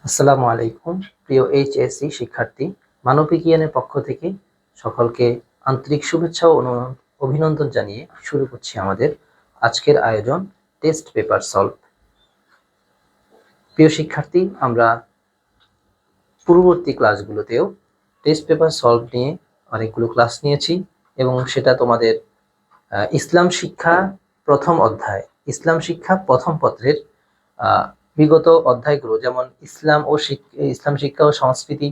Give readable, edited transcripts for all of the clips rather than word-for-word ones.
আসসালামু আলাইকুম প্রিয় এইচএসসি শিক্ষার্থী, মানবিক পক্ষ থেকে সকলকে আন্তরিক শুভেচ্ছা ও অভিনন্দন জানিয়ে শুরু করছি আমাদের আজকের আয়োজন টেস্ট পেপার সলভ। প্রিয় শিক্ষার্থী, আমরা পূর্ববর্তী ক্লাসগুলোতেও টেস্ট পেপার সলভ নিয়ে অনেকগুলো ক্লাস নিয়েছি এবং সেটা তোমাদের ইসলাম শিক্ষা প্রথম অধ্যায়, ইসলাম শিক্ষা প্রথম পত্রের বিগত অধ্যায়গুলো, যেমন ইসলাম শিক্ষা ও সংস্কৃতি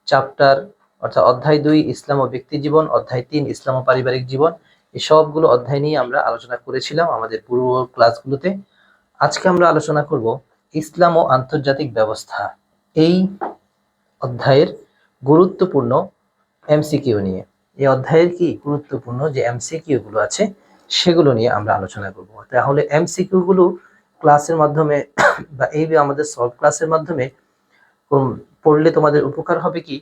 চ্যাপ্টার অর্থাৎ অধ্যায় 2 ইসলাম ও ব্যক্তি জীবন, অধ্যায় 3 ইসলাম ও পারিবারিক জীবন, এই সবগুলো অধ্যায় নিয়ে আমরা আলোচনা করেছিলাম আমাদের পূর্ব ক্লাসগুলোতে। আজকে আমরা আলোচনা করব ইসলাম ও আন্তর্জাতিক ব্যবস্থা, এই অধ্যায়ের গুরুত্বপূর্ণ এমসিকিউ নিয়ে। এই অধ্যায়ের কি গুরুত্বপূর্ণ যে এমসিকিউ গুলো আছে সেগুলো নিয়ে আমরা আলোচনা করব। তাহলে এমসিকিউ গুলো ক্লাসের মাধ্যমে বা এই আমাদের সলভ ক্লাসের মাধ্যমে পড়লে তোমাদের উপকার হবে কি,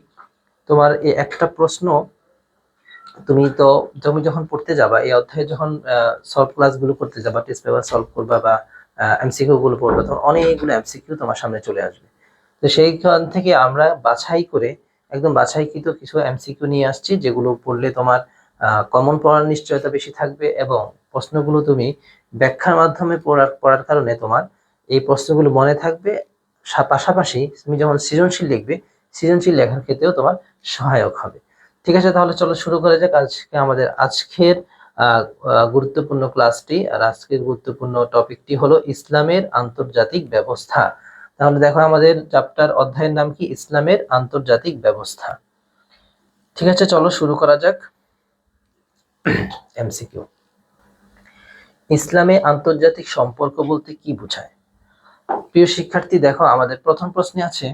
তোমার এই একটা প্রশ্ন তুমি যখন পড়তে যাবা, এই অধ্যায়ে যখন সলভ ক্লাসগুলো করতে যাবা, টেস্ট পেপার সলভ করবা বা এমসিকিউ গুলো পড়বা, তখন অনেকগুলো এমসিকিউ তোমার সামনে চলে আসবে। তো সেইখান থেকে আমরা বাছাই করে একদম বাছাইকৃত কিছু এমসিকিউ নিয়ে আসছি, যেগুলো পড়লে তোমার কমন পড়ার নিশ্চয়তা বেশি থাকবে এবং প্রশ্নগুলো তুমি ব্যাখ্যার মাধ্যমে পড়ার কারণে তোমার এই প্রশ্নগুলো মনে থাকবে। পাশাপাশি তুমি যেমন সৃজনশীল লিখবে, সৃজনশীল লেখার ক্ষেত্রেও তোমার সহায়ক হবে। ঠিক আছে, তাহলে চলো শুরু করা যাক আজকের গুরুত্বপূর্ণ ক্লাসটি। আর আজকের গুরুত্বপূর্ণ টপিকটি হলো ইসলামের আন্তর্জাতিক ব্যবস্থা। তাহলে দেখো, আমাদের চ্যাপ্টার অধ্যায়ের নাম কি? ইসলামের আন্তর্জাতিক ব্যবস্থা। ঠিক আছে, চলো শুরু করা যাক। এমসিকিউ: ইসলামে আন্তর্জাতিক সম্পর্ক বলতে কি বোঝায়? প্রিয় শিক্ষার্থী, দেখো আমাদের প্রথম প্রশ্নে আছে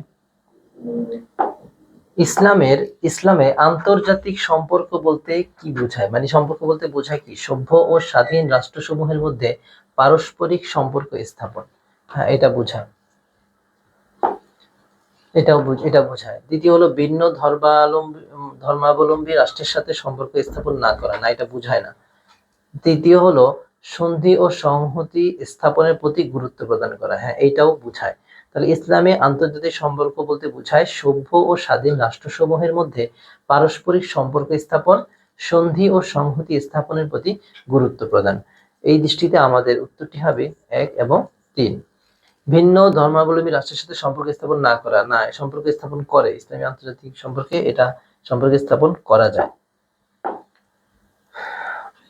ইসলামে আন্তর্জাতিক সম্পর্ক বলতে কি বোঝায়, মানে সম্পর্ক বলতে বোঝায় কি? সভ্য ও স্বাধীন রাষ্ট্রসমূহের মধ্যে পারস্পরিক সম্পর্ক স্থাপন। হ্যাঁ, এটা বোঝায়, এটা বোঝায়। দ্বিতীয় হলো ভিন্ন ধর্মাবলম্বী রাষ্ট্রের সাথে সম্পর্ক স্থাপন না করা, না এটা বোঝায় না। তৃতীয় হলো সন্ধি ও সংহতি স্থাপনের প্রতি গুরুত্ব প্রদান করা, হ্যাঁ এইটাও বোঝায়। তাহলে ইসলামে আন্তর্জাতিক সম্পর্ক বলতে বোঝায় সভ্য ও স্বাধীন রাষ্ট্রসমূহের মধ্যে পারস্পরিক সম্পর্ক স্থাপন, সন্ধি ও সংহতি স্থাপনের প্রতি গুরুত্ব প্রদান। এই দৃষ্টিতে আমাদের উত্তরটি হবে 1 এবং 3। ভিন্ন ধর্মাবলম্বী রাষ্ট্রের সাথে সম্পর্ক স্থাপন না করা, না সম্পর্ক স্থাপন করে, ইসলামী আন্তর্জাতিক সম্পর্কে এটা সম্পর্ক স্থাপন করা যায়।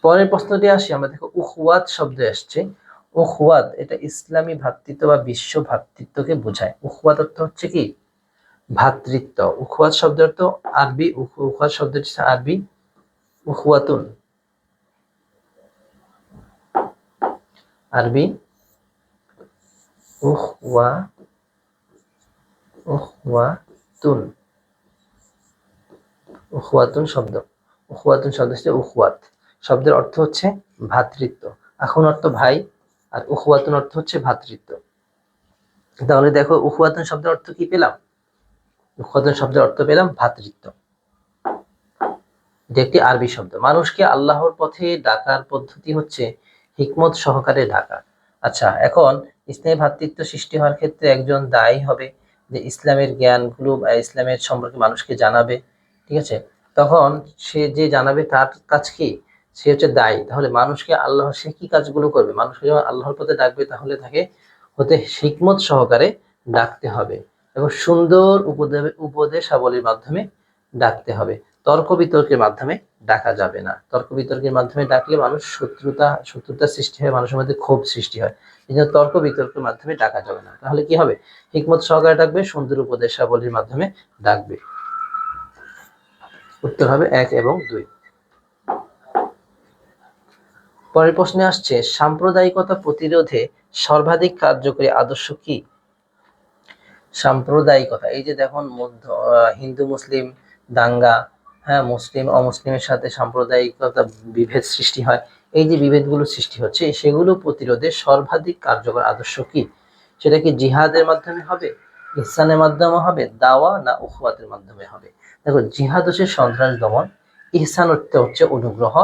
পরের প্রশ্নটি আসি আমরা, দেখো উখওয়াত শব্দ আসছে। উখওয়াত এটা ইসলামী ভ্রাতৃত্ব বা বিশ্ব ভ্রাতৃত্বকে বোঝায়। উখওয়াত অর্থ হচ্ছে কি? ভ্রাতৃত্ব। উখওয়াত শব্দের অর্থ আরবি, উখওয়াত শব্দটি হচ্ছে আরবি উখওয়াতুন, আরবি উখওয়াতুন, উখওয়াতুন শব্দ হচ্ছে উখওয়াত শব্দের অর্থ হচ্ছে ভ্রাতৃত্ব। এখন অর্থ ভাই, আর উখওয়াতুন অর্থ হচ্ছে ভ্রাতৃত্ব। তাহলে দেখো উখওয়াতুন শব্দের অর্থ কি পেলাম? উখওয়াতুন শব্দের অর্থ পেলাম ভ্রাতৃত্ব। এটা একটি আরবি শব্দ। মানুষকে আল্লাহর পথে ডাকার পদ্ধতি হচ্ছে হিকমত সহকারে ডাকা। আচ্ছা, এখন ইসলামী ভ্রাতৃত্ব সৃষ্টি হওয়ার ক্ষেত্রে একজন দায়ী হবে যে ইসলামের জ্ঞানগুলো বা ইসলামের সম্পর্কে মানুষকে জানাবে। ঠিক আছে, তখন সে যে জানাবে তার কাজ কি? সে হচ্ছে দায়ী। তাহলে মানুষকে সে কি কাজগুলো করবে? মানুষকে যখন আল্লাহর পথে ডাকবে তাহলে তাকে হিকমত সহকারে ডাকতে হবে এবং সুন্দর উপদেশাবলীর মাধ্যমে ডাকতে হবে। তর্ক বিতর্কের মাধ্যমে ডাকা যাবে না। তর্ক বিতর্কের মাধ্যমে ডাকলে মানুষ শত্রুতা সৃষ্টি হয়, মানুষের মধ্যে ক্ষোভ সৃষ্টি হয়। এই জন্য তর্ক বিতর্কের মাধ্যমে ডাকা যাবে না। তাহলে কি হবে? হিকমত সহকারে ডাকবে, সুন্দর উপদেশাবলীর মাধ্যমে ডাকবে। উত্তর হবে 1 এবং 2। পরের প্রশ্নে আসছে সাম্প্রদায়িকতা প্রতিরোধে সর্বাধিক কার্যকরী আদর্শ কি? সাম্প্রদায়িকতা, এই যে দেখুন হিন্দু মুসলিম দাঙ্গা, হ্যাঁ মুসলিম অমুসলিমের সাথে সাম্প্রদায়িকতা বিভেদ সৃষ্টি হয়, এই যে বিভেদগুলো সৃষ্টি হচ্ছে সেগুলো প্রতিরোধে সর্বাধিক কার্যকর আদর্শ কি? সেটা কি জিহাদের মাধ্যমে হবে, ইহসানের মাধ্যমে হবে, দাওয়া না উখওয়াতের মাধ্যমে হবে? দেখো, জিহাদ হচ্ছে সন্ত্রাস দমন, ইহসান অর্থে হচ্ছে অনুগ্রহ,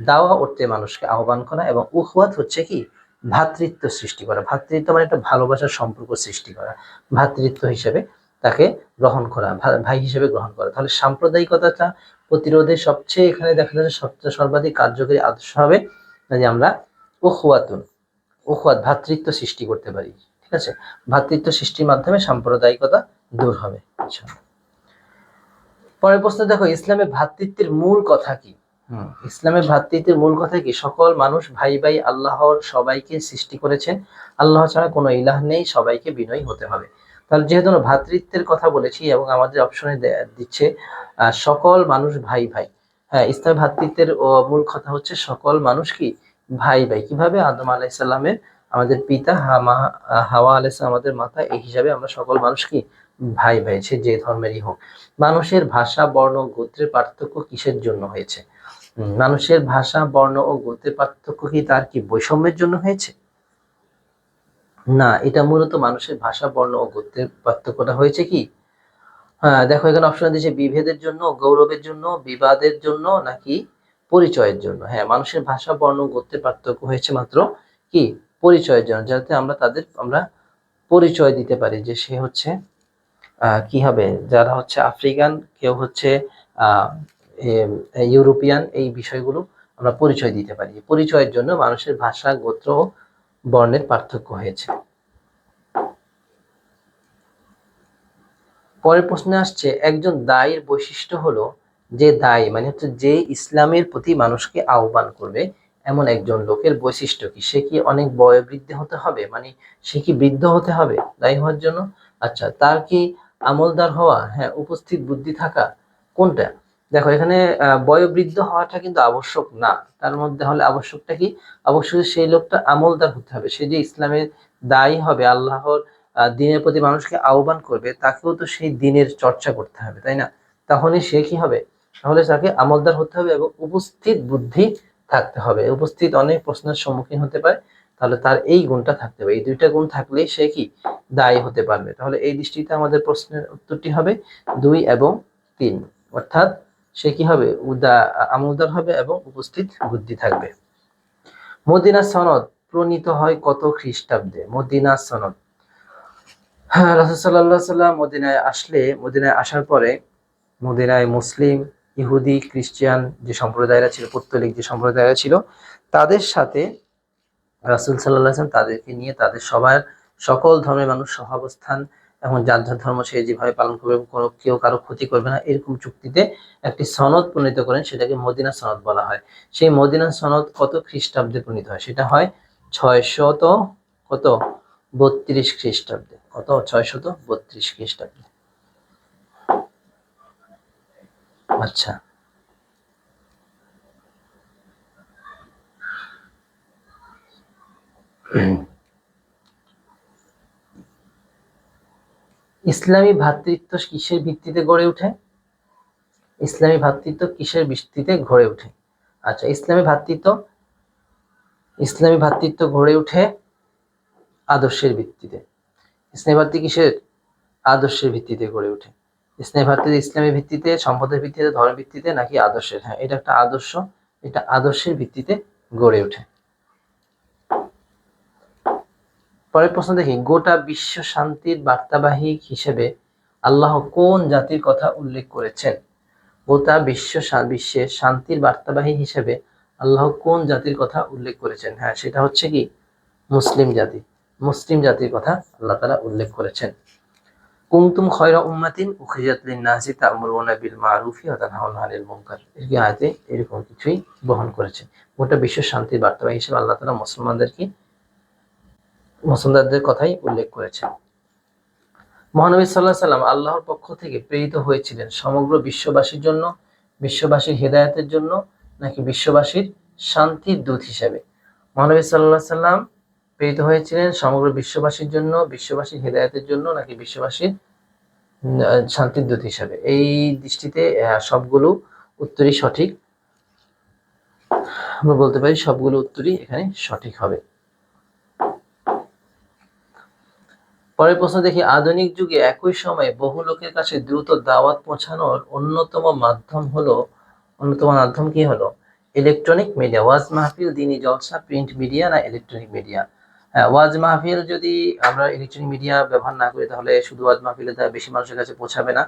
দাওয়া অর্থে মানুষকে আহ্বান করা এবং উখওয়াত হচ্ছে কি? ভ্রাতৃত্ব সৃষ্টি করা। ভ্রাতৃত্ব মানে একটা ভালোবাসার সম্পর্ক সৃষ্টি করা, ভ্রাতৃত্ব হিসেবে তাকে গ্রহণ করা, ভাই হিসেবে গ্রহণ করা। তাহলে সাম্প্রদায়িকতাটা প্রতিরোধের সবচেয়ে এখানে দেখা যাচ্ছে সবচেয়ে সর্বাধিক কার্যকরী আদর্শ হবে যে আমরা উখওয়াতুন উখওয়াত ভ্রাতৃত্ব সৃষ্টি করতে পারি। ঠিক আছে, ভ্রাতৃত্ব সৃষ্টির মাধ্যমে সাম্প্রদায়িকতা দূর হবে। আচ্ছা, পরের প্রশ্ন দেখো, ইসলামের ভ্রাতৃত্বের মূল কথা কি? ইসলামের ভ্রাতৃত্বের মূল কথা কি? সকল মানুষ ভাই ভাই, আল্লাহর সবাইকে সৃষ্টি করেছেন, আল্লাহ ছাড়া কোনো ইলাহ নেই, সবাইকে বিনয়ী হতে হবে। তাহলে যেহেতু ভ্রাতৃত্বের কথা বলেছি এবং আমাদের অপশনে দিচ্ছে সকল মানুষ ভাই ভাই। হ্যাঁ, ইসলামের ভ্রাতৃত্বের মূল কথা হচ্ছে সকল মানুষ কি ভাই ভাই। কিভাবে? আদম আলাইসাল্লামের আমাদের পিতা, হাওয়া আলাইসাল্লাম আমাদের মাতা, এই হিসাবে আমরা সকল মানুষ কি ভাই ভাই, সে যে ধর্মেরই হোক। মানুষের ভাষা, বর্ণ, গোত্রের পার্থক্য কিসের জন্য হয়েছে? মানুষের ভাষা, বর্ণ ও গোত্রের পার্থক্য কি তার কি বৈষম্যের জন্য হয়েছে? না, এটা মূলত মানুষের ভাষা, বর্ণ ও গোত্রের পার্থক্যটা হয়েছে কি? হ্যাঁ, দেখো এখানে অপশন দিয়েছে বিভেদের জন্য, গৌরবের জন্য, বিবাদের জন্য, নাকি পরিচয়ের জন্য। হ্যাঁ, মানুষের ভাষা, বর্ণ, গোত্রের পার্থক্য হয়েছে মাত্র কি পরিচয়ের জন্য, যাতে আমরা পরিচয় দিতে পারি যে সে হচ্ছে কি হবে, যারা হচ্ছে আফ্রিকান, কেউ হচ্ছে আহ ইউরোপিয়ান, এই বিষয়গুলো আমরা পরিচয় দিতে পারি। পরিচয়ের জন্য মানুষের ভাষা, গোত্র ও বর্ণের পার্থক্য হয়েছে। পরের প্রশ্নে আসছে, একজন দায়ীর বৈশিষ্ট্য হলো যে দায়ী মানে হচ্ছে যে ইসলামের প্রতি মানুষকে আহ্বান করবে, এমন একজন লোকের বৈশিষ্ট্য কি? সে কি অনেক বয়োবৃদ্ধ হতে হবে, মানে সে কি বৃদ্ধ হতে হবে দায়ী হওয়ার জন্য? আচ্ছা, তার কি আমলদার হওয়া? হ্যাঁ, উপস্থিত বুদ্ধি থাকা? কোনটা? দেখো এখানে বয়োবৃদ্ধ হওয়াটা কিন্তু আবশ্যক না, তার মধ্যে হলে আবশ্যকটা কি? অবশ্যই সেই লোকটা আমলদার হতে হবে। সে যে ইসলামের দায়ী হবে, আল্লাহর দিনের প্রতি মানুষকে আহ্বান করবে, তাকেও তো সেই দিনের চর্চা করতে হবে, তাই না? তখনই সে কি হবে? তাহলে তাকে আমলদার হতে হবে এবং উপস্থিত বুদ্ধি থাকতে হবে। উপস্থিত অনেক প্রশ্নের সম্মুখীন হতে পারে, তাহলে তার এই গুণটা থাকতে হবে। এই দুইটা গুণ থাকলেই সে কি দায়ী হতে পারবে। তাহলে এই দৃষ্টিতে আমাদের প্রশ্নের উত্তরটি হবে 2 এবং 3, অর্থাৎ সে কি হবে? আমলদার হবে এবং উপস্থিত বুদ্ধি থাকবে। মদিনা সনদ প্রণীত হয় কত খ্রিস্টাব্দে? মদিনা সনদ, হ্যাঁ, রাসূল সাল্লাল্লাহু আলাইহি সাল্লাম মদিনায় আসার পরে মদিনায় মুসলিম, ইহুদি, খ্রিস্টান যে সম্প্রদায়রা ছিল, পৌত্তলিক যে সম্প্রদায়রা ছিল, তাদের সাথে রাসূল সাল্লাল্লাহু আলাইহি ওয়াসাল্লাম তাদেরকে নিয়ে তাদের সবার সকল ধর্মের মানুষ সহাবস্থান এবং যার যার ধর্ম সে যেভাবে পালন করবে, কেউ কারো ক্ষতি করবে না, এরকম চুক্তিতে একটি সনদ প্রণীত করেন, সেটাকে মদিনা সনদ বলা হয়। সেই মদিনা সনদ কত খ্রিস্টাব্দে প্রণীত হয়? সেটা হয় 632 খ্রিস্টাব্দে। কত? 632 খ্রিস্টাব্দে। আচ্ছা, ইসলামী ভ্রাতৃত্ব কিসের ভিত্তিতে গড়ে ওঠে? ইসলামী ভ্রাতৃত্ব কিসের ভিত্তিতে গড়ে ওঠে? আচ্ছা, ইসলামী ভ্রাতৃত্ব গড়ে ওঠে আদর্শের ভিত্তিতে। ইসলামী ভ্রাতৃত্ব কিসের? আদর্শের ভিত্তিতে গড়ে ওঠে। ইসলামী ভ্রাতৃত্ব ইসলামের ভিত্তিতে, সম্পদের ভিত্তিতে, ধর্মের ভিত্তিতে, নাকি আদর্শের? হ্যাঁ, এটা একটা আদর্শ, এটা আদর্শের ভিত্তিতে গড়ে ওঠে। পরের প্রশ্ন দেখি, গোটা বিশ্ব শান্তির বার্তাবাহী হিসেবে আল্লাহ কোন জাতির কথা উল্লেখ করেছেন? গোটা বিশ্বের শান্তির বার্তাবাহী হিসেবে আল্লাহ কোন জাতির কথা উল্লেখ করেছেন? হ্যাঁ, সেটা হচ্ছে কি মুসলিম জাতি। মুসলিম জাতির কথা আল্লাহ তাআলা উল্লেখ করেছেন। কুনতুম খায়রা উম্মাতিন উখরিজাত লিন-নাসি তা'মুরুনা বিল মা'রুফি ওয়া তানহাউনা আনিল মুনকার। এই আয়াতে এরকম কিছুই বহন করেছে। গোটা বিশ্ব শান্তির বার্তাবাহী হিসেবে আল্লাহ তাআলা মুসলমানদের কথাই উল্লেখ করেছেন। মহানবী সাল্লাল্লাহু আলাইহি সাল্লাম আল্লাহর পক্ষ থেকে প্রেরিত হয়েছিলেন সমগ্র বিশ্ববাসীর জন্য, বিশ্ববাসীর হেদায়েতের জন্য, নাকি বিশ্ববাসীর শান্তির দূত হিসেবে? মহানবী সাল্লাল্লাহু আলাইহি সাল্লাম প্রেরিত হয়েছিলেন সমগ্র বিশ্ববাসীর জন্য, বিশ্ববাসীর হেদায়েতের জন্য, নাকি বিশ্ববাসীর শান্তির দূত হিসেবে? এই দৃষ্টিতে সবগুলো উত্তরই সঠিক। আমরা বলতে পারি সবগুলো উত্তরই এখানে সঠিক হবে। পরের প্রশ্ন দেখি, আধুনিক যুগে একই সময়ে বহু লোকের কাছে দ্রুত দাওয়াত পৌঁছানোর অন্যতম মাধ্যম কি হলো? ইলেকট্রনিক মিডিয়া, ওয়াজ মাহফিল, দিনী জলসা, প্রিন্ট মিডিয়া, না ইলেকট্রনিক মিডিয়া? হ্যাঁ, ওয়াজ মাহফিল যদি আমরা ইলেকট্রনিক মিডিয়া ব্যবহার না করি তাহলে শুধু ওয়াজ মাহফিলে দ্বারা বেশি মানুষের কাছে পৌঁছাবে না,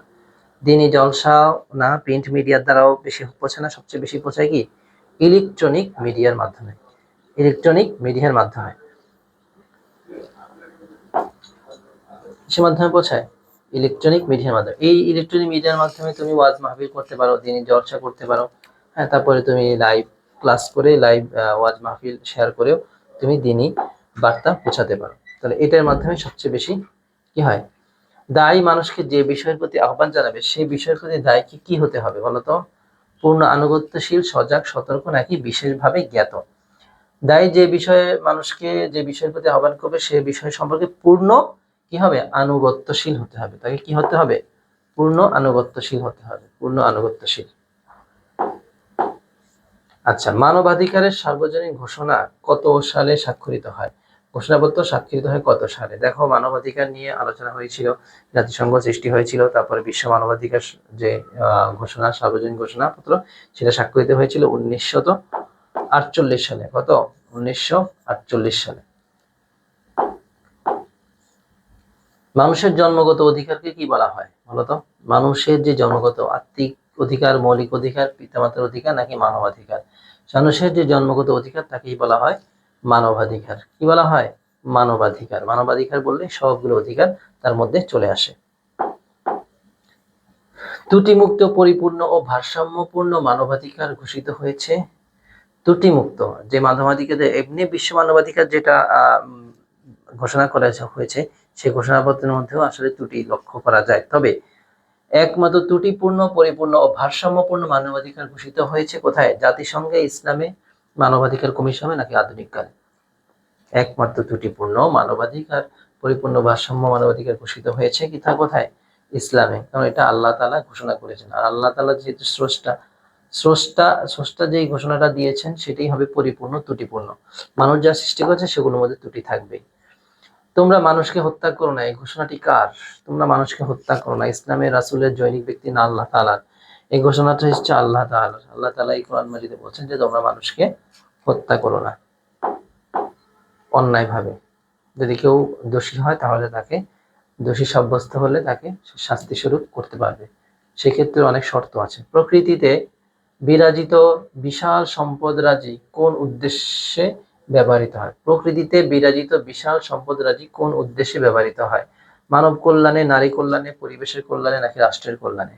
দিনই জলসা না প্রিন্ট মিডিয়ার দ্বারাও বেশি পৌঁছায় না, সবচেয়ে বেশি পৌঁছায় কি ইলেকট্রনিক মিডিয়ার মাধ্যমে। ইলেকট্রনিক মিডিয়ার মাধ্যমে কিসের মাধ্যমে পৌঁছায়? ইলেকট্রনিক মিডিয়ার মাধ্যমে। এই ইলেকট্রনিক মিডিয়ার মাধ্যমে তুমি ওয়াজ মাহফিল করতে পারো, দিনই জলসা করতে পারো, হ্যাঁ, তারপরে তুমি লাইভ ক্লাস করে লাইভ ওয়াজ মাহফিল শেয়ার করেও তুমি দিনই বার্তা পৌঁছাতে পারো। তাহলে এটার মাধ্যমে সবচেয়ে বেশি কি হয়? দায়ী মানুষকে যে বিষয়ের প্রতি আহ্বান জানাবে সেই বিষয়ের প্রতি দায়ীকে কি হতে হবে বলতো? পূর্ণ আনুগত্যশীল, সজাগ, সতর্ক, নাকি বিশেষভাবে জ্ঞাত? দায়ী যে বিষয়ে মানুষকে যে বিষয়ের প্রতি আহ্বান করবে সে বিষয় সম্পর্কে পূর্ণ কি হবে? আনুগত্যশীল হতে হবে। তাকে কি হতে হবে? পূর্ণ আনুগত্যশীল হতে হবে, পূর্ণ আনুগত্যশীল। আচ্ছা, মানবাধিকারের সার্বজনীন ঘোষণা কত সালে স্বাক্ষরিত হয়? ঘোষণাপত্র স্বাক্ষরিত হয় কত সালে? দেখো, মানবাধিকার নিয়ে আলোচনা হয়েছিল, জাতিসংঘ সৃষ্টি হয়েছিল, তারপরে বিশ্ব মানবাধিকার যে ঘোষণা, সার্বজনীন ঘোষণাপত্র, সেটা স্বাক্ষরিত হয়েছিল 1948 সালে। কত? 1948 সালে। মানুষের জন্মগত অধিকারকে কি বলা হয় বলতো? মানুষের যে জন্মগত আত্মিক অধিকার, মৌলিক অধিকার, পিতামাতার অধিকার, নাকি মানবাধিকার? মানুষের যে জন্মগত অধিকার তাকেই বলা হয় মানবাধিকার। কি বলা হয়? মানবাধিকার। মানবাধিকার বললে সবগুলো অধিকার তার মধ্যে চলে আসে। ত্রুটিমুক্ত, পরিপূর্ণ ও ভারসাম্যপূর্ণ মানবাধিকার ঘোষিত হয়েছে। ত্রুটিমুক্ত যে মানবাধিকার, এমনি বিশ্ব মানবাধিকার যেটা ঘোষণা করা হয়েছে সেই ঘোষণাপত্রের মধ্যেও আসলে ত্রুটি লক্ষ্য করা যায়, তবে একমাত্র ত্রুটিপূর্ণ, পরিপূর্ণ ও ভারসাম্যপূর্ণ মানবাধিকার ঘোষিত হয়েছে কোথায়? জাতিসংঘে, ইসলামে, মানবাধিকার কমিশনে, নাকি আধুনিক কালে? একমাত্র ত্রুটিপূর্ণ মানবাধিকার, পরিপূর্ণ ভারসাম্য মানবাধিকার ঘোষিত হয়েছে কোথায়? ইসলামে। কারণ এটা আল্লাহ তাআলা ঘোষণা করেছেন, আর আল্লাহ তাআলা যেহেতু স্রষ্টা, স্রষ্টা যেই ঘোষণাটা দিয়েছেন সেটাই হবে পরিপূর্ণ, ত্রুটিপূর্ণ। মানুষ যা সৃষ্টি করেছে সেগুলোর মধ্যে ত্রুটি থাকবে। তোমরা মানুষকে হত্যা করো না, এই ঘোষণাটি কার? তোমরা মানুষকে হত্যা করো না ইসলামের রাসূলের জৈনিক ব্যক্তি না আল্লাহ তাআলার? এই ঘোষণাটা হচ্ছে আল্লাহ তাআলার। আল্লাহ তাআলা এই কোরআন মাজিদে বলছেন যে তোমরা মানুষকে হত্যা করো না অন্যায়ভাবে। যদি কেউ দোষী হয় তাহলে তাকে, দোষী সাব্যস্ত হলে তাকে শাস্তি স্বরূপ করতে পারবে। সেক্ষেত্রে অনেক শর্ত আছে। প্রকৃতিতে বিরাজিত বিশাল সম্পদরাজি কোন উদ্দেশ্যে ব্যবহৃত হয়? প্রকৃতিতে বিরাজিত বিশাল সম্পদরাজি কোন উদ্দেশ্যে ব্যবহৃত হয়? মানব কল্যাণে, নারী কল্যাণে, পরিবেশের কল্যাণে, নাকি রাষ্ট্রের কল্যাণে?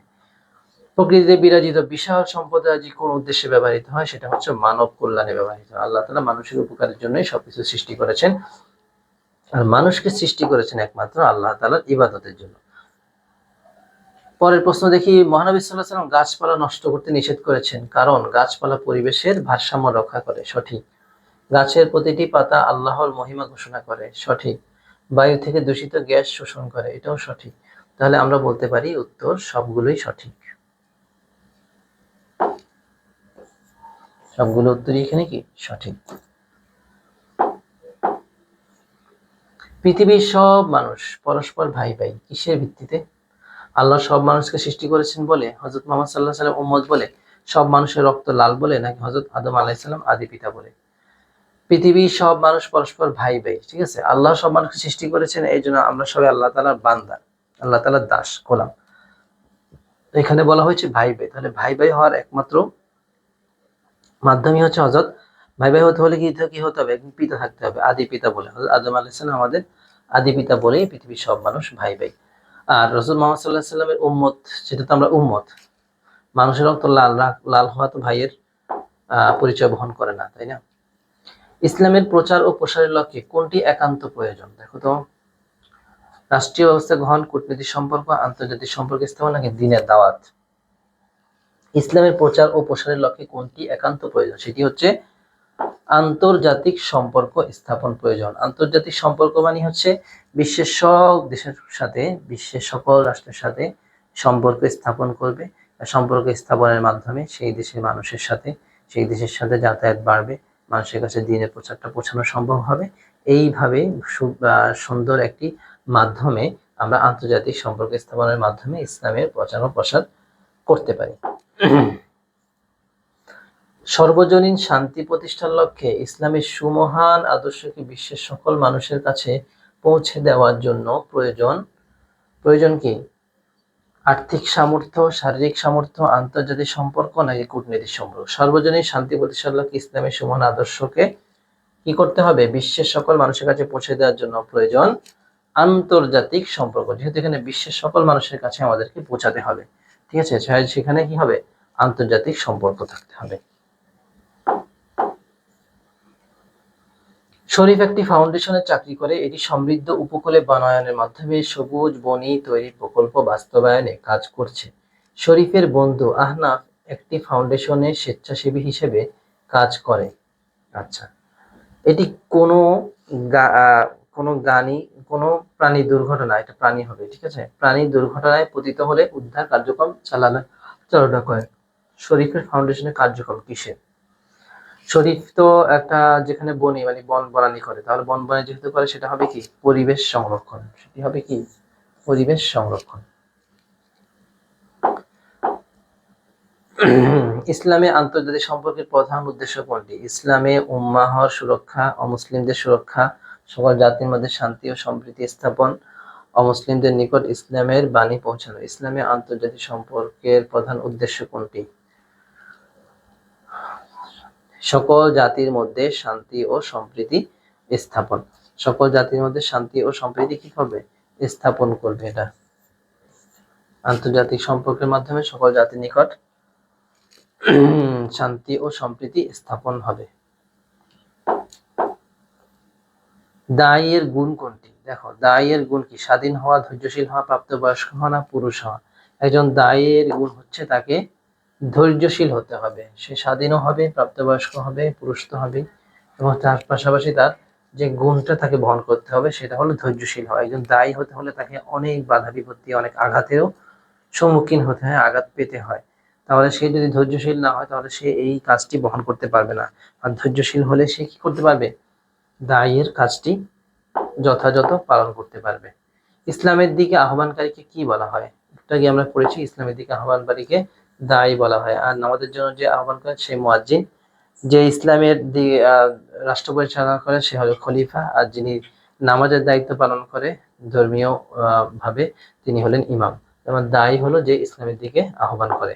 প্রকৃতিতে বিরাজিত বিশাল সম্পদরাজি কোন উদ্দেশ্যে ব্যবহৃত হয়? সেটা হচ্ছে মানব কল্যাণে ব্যবহৃত হয়। আল্লাহ তাআলা মানুষের উপকারের জন্যই সবকিছু সৃষ্টি করেছেন, আর মানুষকে সৃষ্টি করেছেন একমাত্র আল্লাহ তাআলার ইবাদতের জন্য। পরের প্রশ্ন দেখি, মহানবী সাল্লাল্লাহু আলাইহি ওয়াসাল্লাম গাছপালা নষ্ট করতে নিষেধ করেছেন কারণ গাছপালা পরিবেশের ভারসাম্য রক্ষা করে। সঠিক। গাছের প্রতিটি পাতা আল্লাহর মহিমা ঘোষণা করে। সঠিক। বায়ু থেকে দূষিত গ্যাস শোষণ করে। এটাও সঠিক। তাহলে আমরা বলতে পারি উত্তর সবগুলোই সঠিক। সবগুলো উত্তরই এখানে কি সঠিক। পৃথিবীর সব মানুষ পরস্পর ভাই ভাই কিসের ভিত্তিতে? আল্লাহ সব মানুষকে সৃষ্টি করেছেন বলে, হযরত মুহাম্মদ সাল্লাল্লাহু আলাইহি ওয়াসাল্লাম উম্মত বলে, সব মানুষের রক্ত লাল বলে, নাকি হযরত আদম আলাইহিস সালাম আদি পিতা বলে? পৃথিবীর সব মানুষ পরস্পর ভাই ভাই, ঠিক আছে। আল্লাহ সব মানুষকে সৃষ্টি করেছেন, এই জন্য আমরা সবাই আল্লাহ তাআলার বান্দা, আল্লাহ তাআলার দাস, গোলাম। এখানে বলা হয়েছে ভাই ভাই, তাহলে ভাই ভাই হওয়ার একমাত্র মাধ্যমই হচ্ছে হযরত, ভাই ভাই হতে হলে কি হতে হবে? একজন পিতা থাকতে হবে, আদি পিতা বলে। হযরত আদম আলাইহিস সালাম আমাদের আদি পিতা বলেই পৃথিবীর সব মানুষ ভাই ভাই। আর রাসূল মুহাম্মদ সাল্লাল্লাহু আলাইহি ওয়াসাল্লামের উম্মত, সেটা তো আমরা উম্মত। মানুষের রক্ত লাল, লাল হওয়া তো ভাইয়ের পরিচয় বহন করে না, তাই না? ইসলামের প্রচার ও প্রসারের লক্ষ্যে কোনটি একান্ত প্রয়োজন? দেখো তো, রাষ্ট্রীয় ব্যবস্থা গ্রহণ, কূটনৈতিক সম্পর্ক, আন্তর্জাতিক সম্পর্ক স্থাপন, নাকি দ্বীনের দাওয়াত? ইসলামের প্রচার ও প্রসারের লক্ষ্যে কোনটি একান্ত প্রয়োজন? সেটি হচ্ছে আন্তর্জাতিক সম্পর্ক স্থাপন প্রয়োজন। আন্তর্জাতিক সম্পর্ক মানে হচ্ছে বিশ্বের সব দেশের সাথে, বিশ্বের সকল রাষ্ট্রের সাথে সম্পর্ক স্থাপন করবে। সম্পর্ক স্থাপনের মাধ্যমে সেই দেশের মানুষের সাথে, সেই দেশের সাথে যাতায়াত বাড়বে, মানুষের কাছে দ্বীনের প্রচারটা পৌঁছানো সম্ভব হবে। এইভাবে সুন্দর একটি মাধ্যমে আমরা আন্তর্জাতিক সম্পর্ক স্থাপনের মাধ্যমে ইসলামের প্রচার ও প্রসার করতে পারি। সর্বজনীন শান্তি প্রতিষ্ঠার লক্ষ্যে ইসলামের সুমহান আদর্শকে বিশ্বের সকল মানুষের কাছে পৌঁছে দেওয়ার জন্য প্রয়োজন কি? আর্থিক সামর্থ্য, শারীরিক সামর্থ্য, আন্তর্জাতিক সম্পর্ক নাকি কূটনৈতিক সম্পর্ক? সর্বজনীন শান্তি প্রতিষ্ঠার লক্ষ্যে ইসলামের সুমহান আদর্শকে কি করতে হবে? বিশ্বের সকল মানুষের কাছে পৌঁছে দেওয়ার জন্য প্রয়োজন আন্তর্জাতিক সম্পর্ক। যেহেতু এখানে বিশ্বের সকল মানুষের কাছে আমাদেরকে পৌঁছাতে হবে, ঠিক আছে, সেখানে কি হবে? আন্তর্জাতিক সম্পর্ক থাকতে হবে। শরীফ একটি ফাউন্ডেশনে চাকরি করে। এটি সমৃদ্ধ উপকূলে বনায়নের মাধ্যমে সবুজ বনি তৈরি প্রকল্প বাস্তবায়নে কাজ করছে। শরীফের বন্ধু আহনাফ একটি ফাউন্ডেশনে স্বেচ্ছাসেবী হিসেবে কাজ করে। আচ্ছা, এটি কোনো কোনো প্রাণী দুর্ঘটনা, এটা প্রাণী হবে, ঠিক আছে, প্রাণী দুর্ঘটনায় পতিত হলে উদ্ধার কার্যক্রম চালনা করে। শরীফের ফাউন্ডেশনের কার্যক্রম কিসের? শরীফ তো একটা, যেখানে বনি মানে বন বনানি করে, তাহলে বন বনানি যেহেতু করে সেটা হবে কি? পরিবেশ সংরক্ষণ। সেটি হবে কি? পরিবেশ সংরক্ষণ। ইসলামে আন্তর্জাতিক সম্পর্কের প্রধান উদ্দেশ্য কোনটি? ইসলামে উম্মাহর সুরক্ষা, অমুসলিমদের সুরক্ষা, সকল জাতির মধ্যে শান্তি ও সম্প্রীতি স্থাপন, অমুসলিমদের নিকট ইসলামের বাণী পৌঁছানো। ইসলামে আন্তর্জাতিক সম্পর্কের প্রধান উদ্দেশ্য কোনটি? সকল জাতির মধ্যে শান্তি ও সম্প্রীতি স্থাপন। সকল জাতির মধ্যে শান্তি ও সম্প্রীতি কি করবে? স্থাপন করবে। এটা আন্তর্জাতিক সম্পর্কের মাধ্যমে সকল জাতির নিকট শান্তি ও সম্প্রীতি স্থাপন হবে। দায়ের গুণ কোনটি? দেখো, দায়ের গুণ কি? স্বাধীন হওয়া, ধৈর্যশীল হওয়া, প্রাপ্তবয়স্ক হওয়া না পুরুষ হওয়া? একজন দায়ের গুণ হচ্ছে তাকে ধৈর্যশীল হতে হবে। সে স্বাধীনও হবে, প্রাপ্তবয়স্ক হবে, পুরুষ তো হবে, এবং তার পাশাপাশি তার যে গুণটা তাকে বহন করতে হবে সেটা হলো ধৈর্যশীল হওয়া। একজন দায়ী হতে হলে তাকে অনেক বাধা বিপত্তি, অনেক আঘাতেও সম্মুখীন হতে হয়, আঘাত পেতে হয়। তাহলে সে যদি ধৈর্যশীল না হয় তাহলে সে এই কাজটি বহন করতে পারবে না। আর ধৈর্যশীল হলে সে কি করতে পারবে? দায়ের কাজটি যথাযথ পালন করতে পারবে। ইসলামের দিকে আহ্বানকারীকে কি বলা হয়? একটু আগে আমরা পড়েছি, ইসলামের দিকে আহ্বানকারীকে দায়ী বলা হয়। আর নামাজের জন্য যে আহ্বান করে সে মুয়াজ্জিন। যে ইসলামের দিকে রাষ্ট্র পরিচালনা করে সে হলো খলিফা। আর যিনি নামাজের দায়িত্ব পালন করে ধর্মীয় ভাবে তিনি হলেন ইমাম। যেমন দায়ী হলো যে ইসলামের দিকে আহ্বান করে।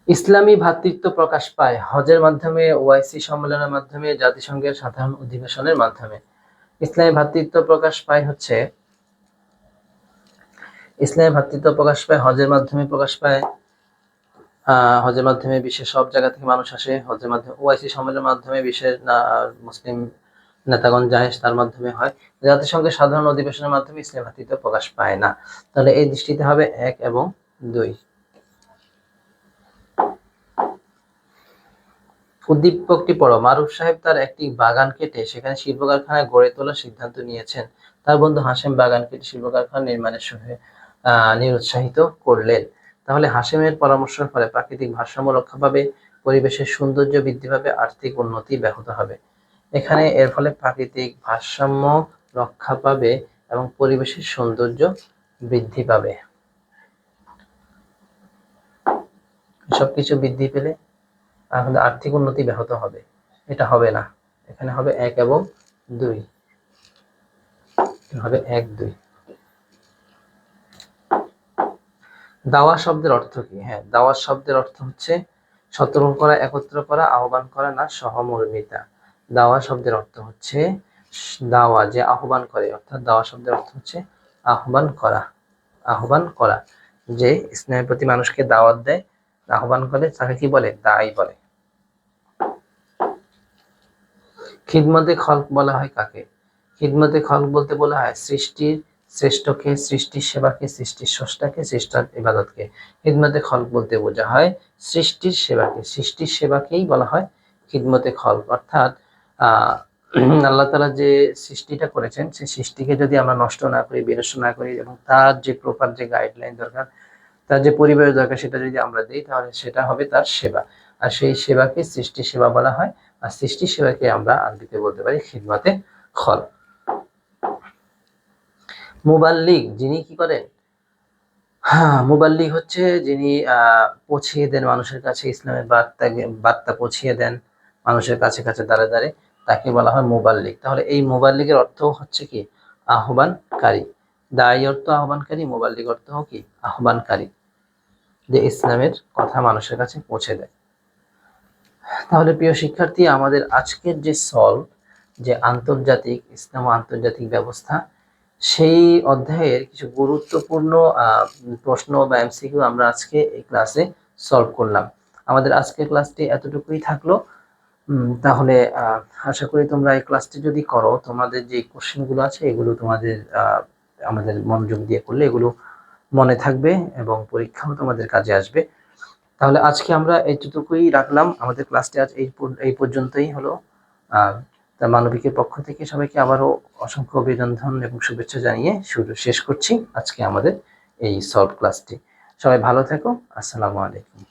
ইসলামী ভ্রাতৃত্ব প্রকাশ পায় হজের মাধ্যমে, ওআইসি সম্মেলনের মাধ্যমে, জাতিসংঘের সাধারণ অধিবেশনের মাধ্যমে। ইসলামী ভ্রাতৃত্ব প্রকাশ পায় হচ্ছে, ইসলামী ভ্রাতৃত্ব প্রকাশ পায় হজের মাধ্যমে প্রকাশ পায়। হজের মাধ্যমে বিশ্বের সব জায়গা থেকে মানুষ আসে। হজের মাধ্যমে, ওআইসি সম্মেলনের মাধ্যমে বিশ্বের মুসলিম নেতাগণ যায়, তার মাধ্যমে হয়। জাতিসংঘের সাধারণ অধিবেশনের মাধ্যমে ইসলামী ভ্রাতৃত্ব প্রকাশ পায় না। তাহলে এই দৃষ্টিতে হবে 1 এবং 2। উদ্দীপকটি পড়ো। মারুফ সাহেব তার একটি বাগান কেটে সেখানে শিল্প কারখানা গড়ে তোলার সিদ্ধান্ত নিয়েছেন। তার বন্ধু হাশেম বাগান কেটে শিল্প কারখানা নির্মাণের নিরুৎসাহিত করলেন। তাহলে হাশেমের পরামর্শের ফলে প্রাকৃতিক ভারসাম্য রক্ষা পাবে, পরিবেশের সৌন্দর্য বৃদ্ধি পাবে, আর্থিক উন্নতি ব্যাহত হবে। এখানে এর ফলে প্রাকৃতিক ভারসাম্য রক্ষা পাবে এবং পরিবেশের সৌন্দর্য বৃদ্ধি পাবে। সবকিছু বৃদ্ধি পেলে তাহলে আর্থিক উন্নতি ব্যাহত হবে। এটা হবে না, এখানে হবে 1 এবং 2, হবে 1, 2। দাওয়া শব্দের অর্থ কি? হ্যাঁ, দাওয়া শব্দের অর্থ হচ্ছে সতর্ক করা, একত্র করা, আহ্বান করা না সহমর্মিতা। দাওয়া শব্দের অর্থ হচ্ছে দাওয়া, যে আহ্বান করে, অর্থাৎ দাওয়া শব্দের অর্থ হচ্ছে আহ্বান করা। আহ্বান করা, যে ইসলামের প্রতি মানুষকে দাওয়াত দেয়, আহ্বান করে, তাকে কি বলে? দাঈ বলে। খিদমতে খলক বলা হয় কাকে? খিদমতে খলক বলতে বলা হয় সৃষ্টির শ্রেষ্ঠকে, সৃষ্টির সেবাকে, সৃষ্টির স্রষ্টাকে, সৃষ্টার ইবাদতকে। খিদমতে খলক বলতে বোঝা হয় সৃষ্টির সেবাকে। সৃষ্টির সেবাকেই বলা হয় খিদমতে খলক। অর্থাৎ আল্লাহ তাআলা যে সৃষ্টিটা করেছেন সেই সৃষ্টিকে যদি আমরা নষ্ট না করি, বিনষ্ট না করি, এবং তার যে প্রপার যে গাইডলাইন দরকার, তার যে পরিবেশ দরকার, সেটা যদি আমরা দিই তাহলে সেটা হবে তার সেবা। আর সেই সেবাকে সৃষ্টি সেবা বলা হয়। আর সৃষ্টি সেবাকে আমরা আরবিতে বলতে পারি খিদমতে খলক। মুবাল্লিগ যিনি কি করেন? হ্যাঁ, মুবাল্লিগ হচ্ছে যিনি পৌঁছিয়ে দেন মানুষের কাছে ইসলামের বার্তা পৌঁছিয়ে দেন মানুষের কাছে কাছে দ্বারে দ্বারে, তাকে বলা হয় মুবাল্লিগ। তাহলে এই মুবাল্লিগের অর্থ হচ্ছে কি? আহ্বানকারী। দায়ী অর্থ আহ্বানকারী, মুবাল্লিগ অর্থ কি? আহ্বানকারী, যে ইসলামের কথা মানুষের কাছে পৌঁছে দেয়। তাহলে প্রিয় শিক্ষার্থী, আমাদের আজকের যে সলভ, যে আন্তর্জাতিক ইসলাম ও আন্তর্জাতিক ব্যবস্থা, সেই অধ্যায়ের কিছু গুরুত্বপূর্ণ প্রশ্ন বা এমসিকিউ আমরা আজকে এই ক্লাসে সলভ করলাম। আমাদের আজকের ক্লাসটি এতটুকুই থাকলো। তাহলে আশা করি তোমরা এই ক্লাসটি যদি করো, তোমাদের যে কোশ্চেনগুলো আছে এগুলো তোমাদের আমাদের মনোযোগ দিয়ে করলে এগুলো মনে থাকবে এবং পরীক্ষাও তোমাদের কাজে আসবে। তাহলে আজকে আমরা এইটুকুই রাখলাম। আমাদের ক্লাসটি আজ এই পর্যন্তই হলো। তা মানবিকের পক্ষ থেকে সবাইকে আবারও অসংখ্য অভিনন্দন এবং শুভেচ্ছা জানিয়ে শেষ করছি আজকে আমাদের এই সলভ ক্লাসটি। সবাই ভালো থেকো। আসসালামু আলাইকুম।